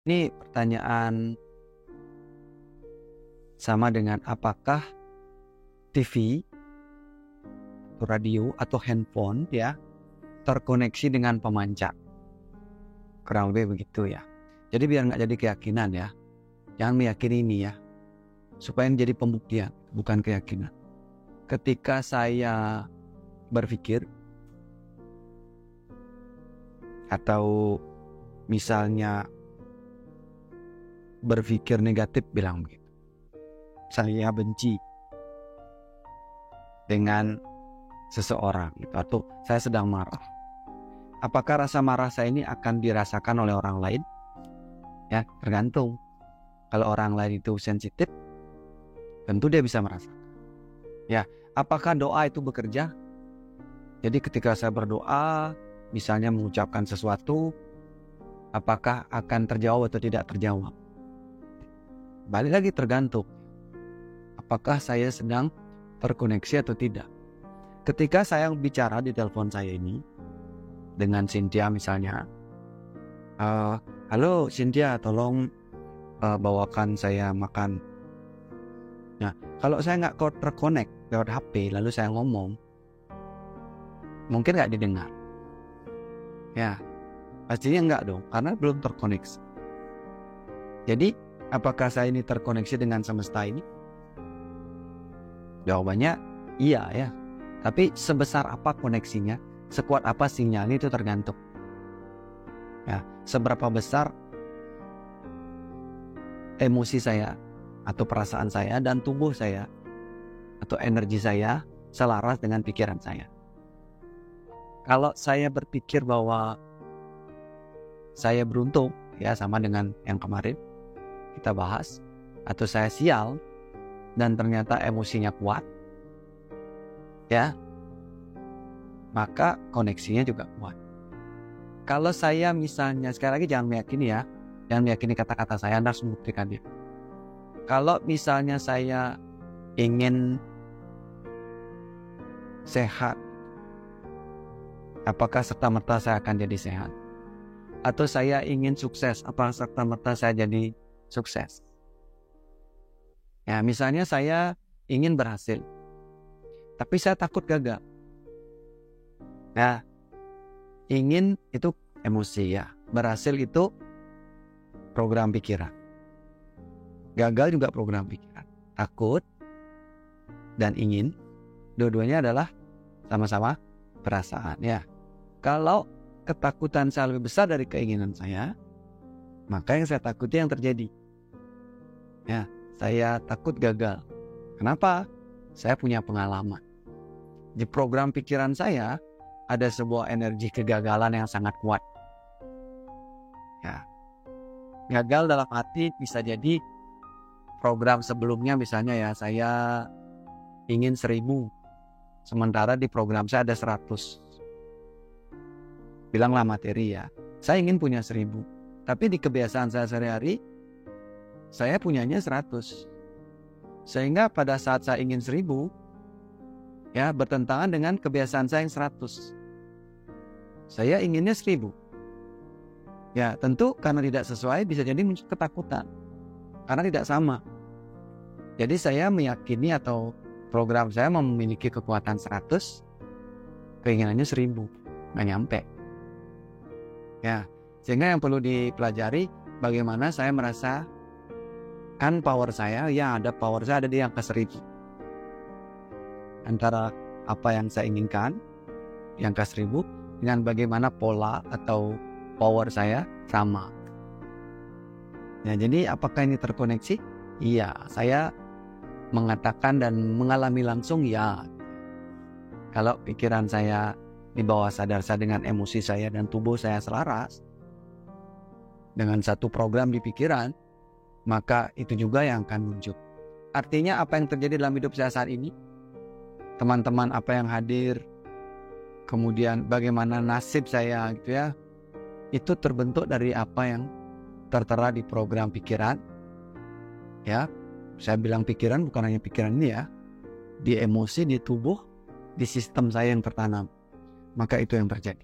Ini pertanyaan sama dengan apakah TV, radio atau handphone ya terkoneksi dengan pemancar. Kurang lebih begitu ya. Jadi biar nggak jadi keyakinan ya, jangan meyakini ini ya, supaya ini jadi pembuktian bukan keyakinan. Ketika saya berpikir atau misalnya berpikir negatif, bilang begitu, saya benci dengan seseorang gitu, atau saya sedang marah, apakah rasa marah saya ini akan dirasakan oleh orang lain? Ya, tergantung. Kalau orang lain itu sensitif, tentu dia bisa merasakan. Ya, apakah doa itu bekerja? Jadi ketika saya berdoa, misalnya mengucapkan sesuatu, apakah akan terjawab atau tidak terjawab? Balik lagi, tergantung. Apakah saya sedang terkoneksi atau tidak? Ketika saya bicara di telepon saya ini dengan Cynthia misalnya, halo Cynthia, tolong bawakan saya makan. Nah, kalau saya nggak terkonek lewat HP, lalu saya ngomong, mungkin nggak didengar. Ya, pastinya nggak dong, karena belum terkoneksi. Jadi, apakah saya ini terkoneksi dengan semesta ini? Jawabannya iya ya. Tapi sebesar apa koneksinya, sekuat apa sinyalnya, itu tergantung. Ya, seberapa besar emosi saya atau perasaan saya dan tubuh saya atau energi saya selaras dengan pikiran saya. Kalau saya berpikir bahwa saya beruntung, ya sama dengan yang kemarin kita bahas, atau saya sial dan ternyata emosinya kuat, ya, maka koneksinya juga kuat. Kalau saya misalnya, sekali lagi jangan meyakini ya, jangan meyakini kata-kata saya, Anda harus membuktikannya. Kalau misalnya saya ingin sehat, apakah serta-merta saya akan jadi sehat? Atau saya ingin sukses, apakah serta-merta saya jadi sukses? Ya, misalnya saya ingin berhasil, tapi saya takut gagal. Nah, ingin itu emosi ya, berhasil itu program pikiran, gagal juga program pikiran. Takut dan ingin, dua-duanya adalah sama-sama perasaan ya. Kalau ketakutan saya lebih besar dari keinginan saya, maka yang saya takuti yang terjadi. Ya, saya takut gagal. Kenapa? Saya punya pengalaman. Di program pikiran saya ada sebuah energi kegagalan yang sangat kuat. Ya, gagal dalam arti bisa jadi program sebelumnya, misalnya ya, saya ingin 1000, sementara di program saya ada 100. Bilanglah materi ya, saya ingin punya 1000, tapi di kebiasaan saya sehari-hari saya punyanya 100. Sehingga pada saat saya ingin 1000, ya, bertentangan dengan kebiasaan saya yang 100. Saya inginnya 1000. Ya, tentu karena tidak sesuai bisa jadi muncul ketakutan, karena tidak sama. Jadi saya meyakini atau program saya memiliki kekuatan 100, keinginannya 1000, nggak nyampe. Ya, sehingga yang perlu dipelajari bagaimana saya merasa kan power saya, ya ada power saya ada di angka 1000. Antara apa yang saya inginkan di angka 1000 dengan bagaimana pola atau power saya sama. Ya, jadi apakah ini terkoneksi? Iya, saya mengatakan dan mengalami langsung ya. Kalau pikiran saya di bawah sadar saya dengan emosi saya dan tubuh saya selaras dengan satu program di pikiran, maka itu juga yang akan muncul. Artinya apa yang terjadi dalam hidup saya saat ini, teman-teman apa yang hadir, kemudian bagaimana nasib saya gitu ya, itu terbentuk dari apa yang tertera di program pikiran. Ya, saya bilang pikiran bukan hanya pikiran ini ya, di emosi, di tubuh, di sistem saya yang tertanam. Maka itu yang terjadi.